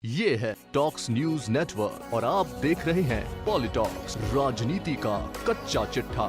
ये है talks news network और आप देख रहे हैं पॉलिटॉक्स, राजनीति का कच्चा चिट्ठा।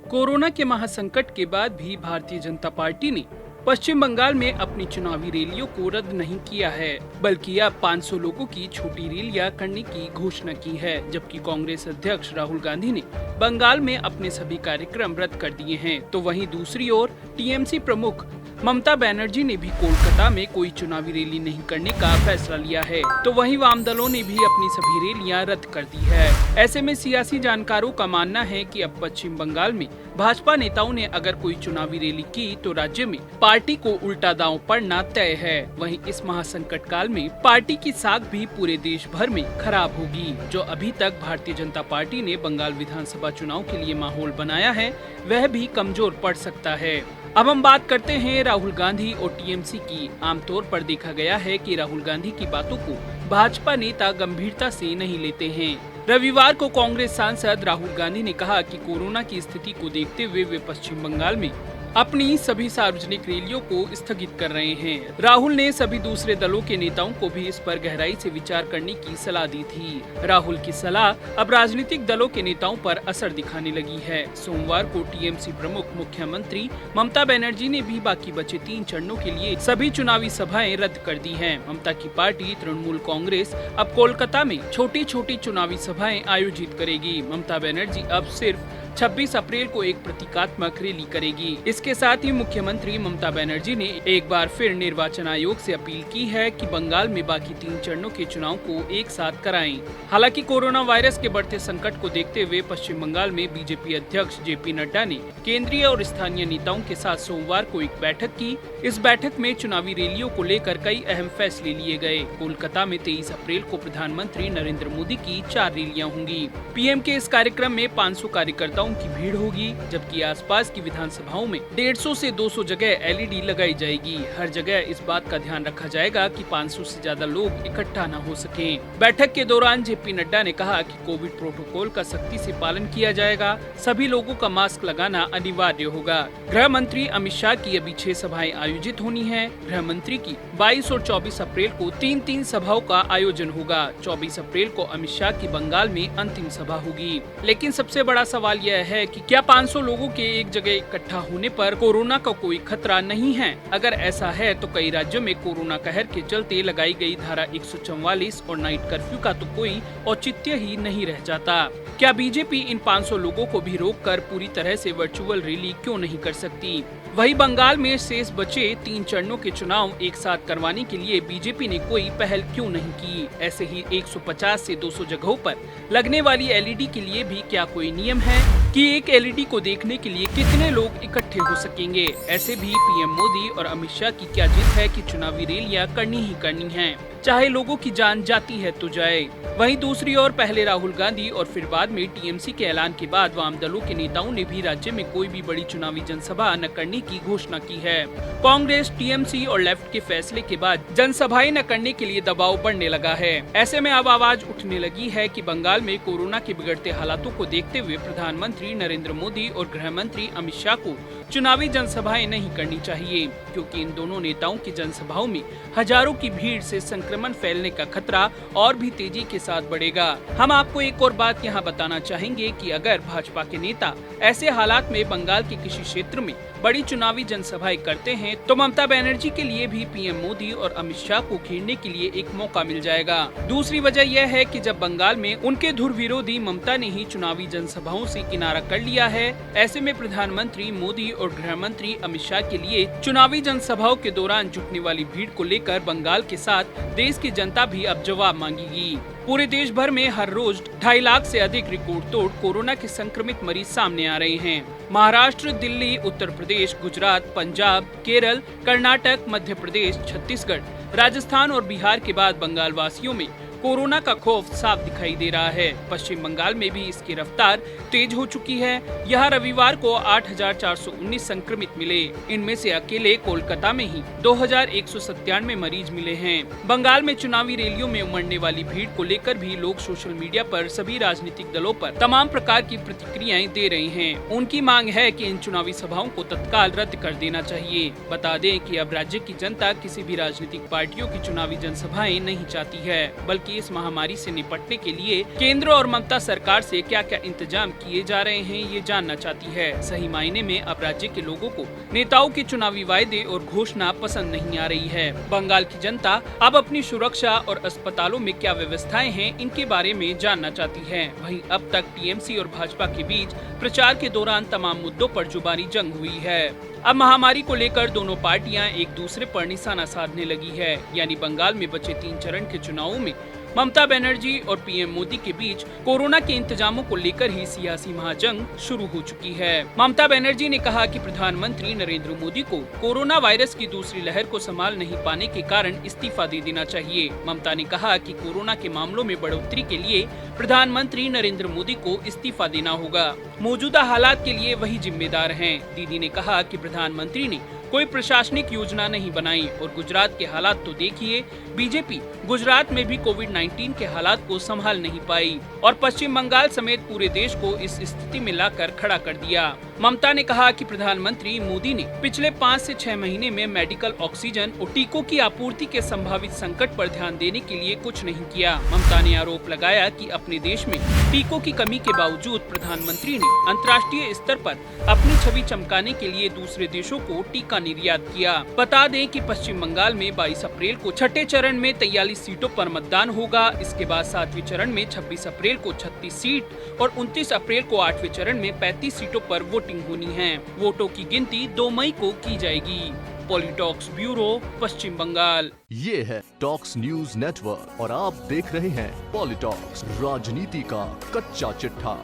कोरोना के महासंकट के बाद भी भारतीय जनता पार्टी ने पश्चिम बंगाल में अपनी चुनावी रैलियों को रद्द नहीं किया है, बल्कि अब 500 लोगों की छोटी रैलियां करने की घोषणा की है। जबकि कांग्रेस अध्यक्ष राहुल गांधी ने बंगाल में अपने सभी कार्यक्रम रद्द कर दिए हैं, तो वहीं दूसरी ओर टीएमसी प्रमुख ममता बनर्जी ने भी कोलकाता में कोई चुनावी रैली नहीं करने का फैसला लिया है। तो वहीं वाम दलों ने भी अपनी सभी रैलियां रद्द कर दी है। ऐसे में सियासी जानकारों का मानना है कि अब पश्चिम बंगाल में भाजपा नेताओं ने अगर कोई चुनावी रैली की तो राज्य में पार्टी को उल्टा दांव पड़ना तय है। वहीं इस महासंकट काल में पार्टी की साख भी पूरे देश भर में खराब होगी। जो अभी तक भारतीय जनता पार्टी ने बंगाल विधानसभा चुनाव के लिए माहौल बनाया है, वह भी कमजोर पड़ सकता है। अब हम बात करते हैं राहुल गांधी और टीएमसी की। आमतौर पर देखा गया है कि राहुल गांधी की बातों को भाजपा नेता गंभीरता से नहीं लेते हैं। रविवार को कांग्रेस सांसद राहुल गांधी ने कहा कि कोरोना की स्थिति को देखते हुए वे पश्चिम बंगाल में अपनी सभी सार्वजनिक रैलियों को स्थगित कर रहे हैं। राहुल ने सभी दूसरे दलों के नेताओं को भी इस पर गहराई से विचार करने की सलाह दी थी। राहुल की सलाह अब राजनीतिक दलों के नेताओं पर असर दिखाने लगी है। सोमवार को टीएमसी प्रमुख मुख्यमंत्री ममता बनर्जी ने भी बाकी बचे 3 चरणों के लिए सभी चुनावी सभाएं रद्द कर दी हैं। ममता की पार्टी तृणमूल कांग्रेस अब कोलकाता में छोटी छोटी चुनावी सभाएं आयोजित करेगी। ममता बनर्जी अब सिर्फ 26 अप्रैल को एक प्रतीकात्मक रैली करेगी। इसके साथ ही मुख्यमंत्री ममता बनर्जी ने एक बार फिर निर्वाचन आयोग से अपील की है कि बंगाल में बाकी 3 चरणों के चुनाव को एक साथ कराएं। हालांकि कोरोना वायरस के बढ़ते संकट को देखते हुए पश्चिम बंगाल में बीजेपी अध्यक्ष जेपी नड्डा ने केंद्रीय और स्थानीय नेताओं के साथ सोमवार को एक बैठक की। इस बैठक में चुनावी रैलियों को लेकर कई अहम फैसले लिए गए। कोलकाता में 23 अप्रैल को प्रधानमंत्री नरेंद्र मोदी की 4 रैलियां होंगी। पीएम के इस कार्यक्रम में 500 कार्यकर्ताओं की भीड़ होगी, जबकि आसपास की विधानसभाओं में 150 से 200 जगह एलईडी लगाई जाएगी। हर जगह इस बात का ध्यान रखा जाएगा कि 500 से ज्यादा लोग इकट्ठा न हो सकें। बैठक के दौरान जेपी नड्डा ने कहा कि कोविड प्रोटोकॉल का सख्ती से पालन किया जाएगा। सभी लोगों का मास्क लगाना अनिवार्य होगा। गृह मंत्री अमित शाह की अभी 6 सभाएं आयोजित होनी है। गृह मंत्री की 22 और 24 अप्रैल को 3-3 सभाओं का आयोजन होगा। 24 अप्रैल को अमित शाह की बंगाल में अंतिम सभा होगी। लेकिन सबसे बड़ा सवाल यह है कि क्या 500 लोगों के एक जगह इकट्ठा होने पर कोरोना का कोई खतरा नहीं है? अगर ऐसा है तो कई राज्यों में कोरोना कहर के चलते लगाई गई धारा 144 और नाइट कर्फ्यू का तो कोई औचित्य ही नहीं रह जाता। क्या बीजेपी इन 500 लोगों को भी रोककर पूरी तरह से वर्चुअल रैली क्यों नहीं कर सकती? वही बंगाल में शेष बचे 3 चरणों के चुनाव एक साथ करवाने के लिए बीजेपी ने कोई पहल क्यों नहीं की? ऐसे ही 150 से 200 जगहों पर लगने वाली एलईडी के लिए भी क्या कोई नियम है कि एक एलईडी को देखने के लिए कितने लोग इकट्ठे हो सकेंगे? ऐसे भी पीएम मोदी और अमित शाह की क्या जिद है कि चुनावी रैलियां करनी ही करनी है, चाहे लोगों की जान जाती है तो जाए। वहीं दूसरी ओर पहले राहुल गांधी और फिर बाद में टीएमसी के ऐलान के बाद वाम दलों के नेताओं ने भी राज्य में कोई भी बड़ी चुनावी जनसभा न करने की घोषणा की है। कांग्रेस, टीएमसी और लेफ्ट के फैसले के बाद जनसभाएं न करने के लिए दबाव बढ़ने लगा है। ऐसे में अब आवाज उठने लगी है कि बंगाल में कोरोना के बिगड़ते हालातों को देखते हुए प्रधानमंत्री नरेंद्र मोदी और गृह मंत्री अमित शाह को चुनावी जनसभाएं नहीं करनी चाहिए, क्योंकि इन दोनों नेताओं की जनसभाओं में हजारों की भीड़ से संक्रमण फैलने का खतरा और भी तेजी के साथ बढ़ेगा। हम आपको एक और बात यहाँ बताना चाहेंगे कि अगर भाजपा के नेता ऐसे हालात में बंगाल के किसी क्षेत्र में बड़ी चुनावी जनसभाएं करते हैं तो ममता बनर्जी के लिए भी पीएम मोदी और अमित शाह को घेरने के लिए एक मौका मिल जाएगा। दूसरी वजह यह है कि जब बंगाल में उनके धुर विरोधी ममता ने ही चुनावी जनसभाओं से किनारा कर लिया है, ऐसे में प्रधानमंत्री मोदी और गृह मंत्री अमित शाह के लिए चुनावी जनसभाओं के दौरान जुटने वाली भीड़ को लेकर बंगाल के साथ देश की जनता भी अब जवाब मांगेगी। पूरे देश भर में हर रोज 2.5 लाख से अधिक रिकॉर्ड तोड़ कोरोना के संक्रमित मरीज सामने आ रहे हैं। महाराष्ट्र, दिल्ली, उत्तर प्रदेश, गुजरात, पंजाब, केरल, कर्नाटक, मध्य प्रदेश, छत्तीसगढ़, राजस्थान और बिहार के बाद बंगाल वासियों में कोरोना का खौफ साफ दिखाई दे रहा है। पश्चिम बंगाल में भी इसकी रफ्तार तेज हो चुकी है। यहाँ रविवार को 8,419 संक्रमित मिले। इनमें से अकेले कोलकाता में ही 2,197 मरीज मिले हैं। बंगाल में चुनावी रैलियों में उमड़ने वाली भीड़ को लेकर भी लोग सोशल मीडिया पर सभी राजनीतिक दलों पर तमाम प्रकार की प्रतिक्रियाएं दे रहे हैं। उनकी मांग है कि इन चुनावी सभाओं को तत्काल रद्द कर देना चाहिए। बता दें कि अब राज्य की जनता किसी भी राजनीतिक पार्टियों की चुनावी जनसभाएं नहीं चाहती है, बल्कि इस महामारी से निपटने के लिए केंद्र और ममता सरकार से क्या क्या इंतजाम किए जा रहे हैं ये जानना चाहती है। सही मायने में अब राज्य के लोगों को नेताओं के चुनावी वायदे और घोषणा पसंद नहीं आ रही है। बंगाल की जनता अब अपनी सुरक्षा और अस्पतालों में क्या व्यवस्थाएं हैं इनके बारे में जानना चाहती है। वहीं अब तक टीएमसी और भाजपा के बीच प्रचार के दौरान तमाम मुद्दों पर जुबानी जंग हुई है। अब महामारी को लेकर दोनों पार्टियां एक दूसरे पर निशाना साधने लगी है। यानी बंगाल में बचे 3 चरण के चुनावों में ममता बनर्जी और पीएम मोदी के बीच कोरोना के इंतजामों को लेकर ही सियासी महाजंग शुरू हो चुकी है। ममता बनर्जी ने कहा कि प्रधानमंत्री नरेंद्र मोदी को कोरोना वायरस की दूसरी लहर को संभाल नहीं पाने के कारण इस्तीफा दे देना चाहिए। ममता ने कहा कि कोरोना के मामलों में बढ़ोतरी के लिए प्रधानमंत्री नरेंद्र मोदी को इस्तीफा देना होगा। मौजूदा हालात के लिए वही जिम्मेदार हैं। दीदी ने कहा कि प्रधानमंत्री ने कोई प्रशासनिक योजना नहीं बनाई और गुजरात के हालात तो देखिए। बीजेपी गुजरात में भी कोविड-19 के हालात को संभाल नहीं पाई और पश्चिम बंगाल समेत पूरे देश को इस स्थिति में लाकर खड़ा कर दिया। ममता ने कहा कि प्रधानमंत्री मोदी ने पिछले 5 से 6 महीने में मेडिकल ऑक्सीजन और टीकों की आपूर्ति के संभावित संकट पर ध्यान देने के लिए कुछ नहीं किया। ममता ने आरोप लगाया कि अपने देश में टीकों की कमी के बावजूद प्रधानमंत्री ने अंतर्राष्ट्रीय स्तर पर अपनी छवि चमकाने के लिए दूसरे देशों को टीका निर्यात किया। बता दें कि पश्चिम बंगाल में 22 अप्रैल को छठे चरण में 43 सीटों पर मतदान होगा। इसके बाद 7वें चरण में 26 अप्रैल को 36 सीट और 29 अप्रैल को 8वें चरण में 35 सीटों पर वोटिंग होनी है। वोटों की गिनती 2 मई को की जाएगी। पॉलिटॉक्स ब्यूरो, पश्चिम बंगाल। ये है टॉक्स न्यूज नेटवर्क और आप देख रहे हैं पॉलिटॉक्स, राजनीति का कच्चा चिट्ठा।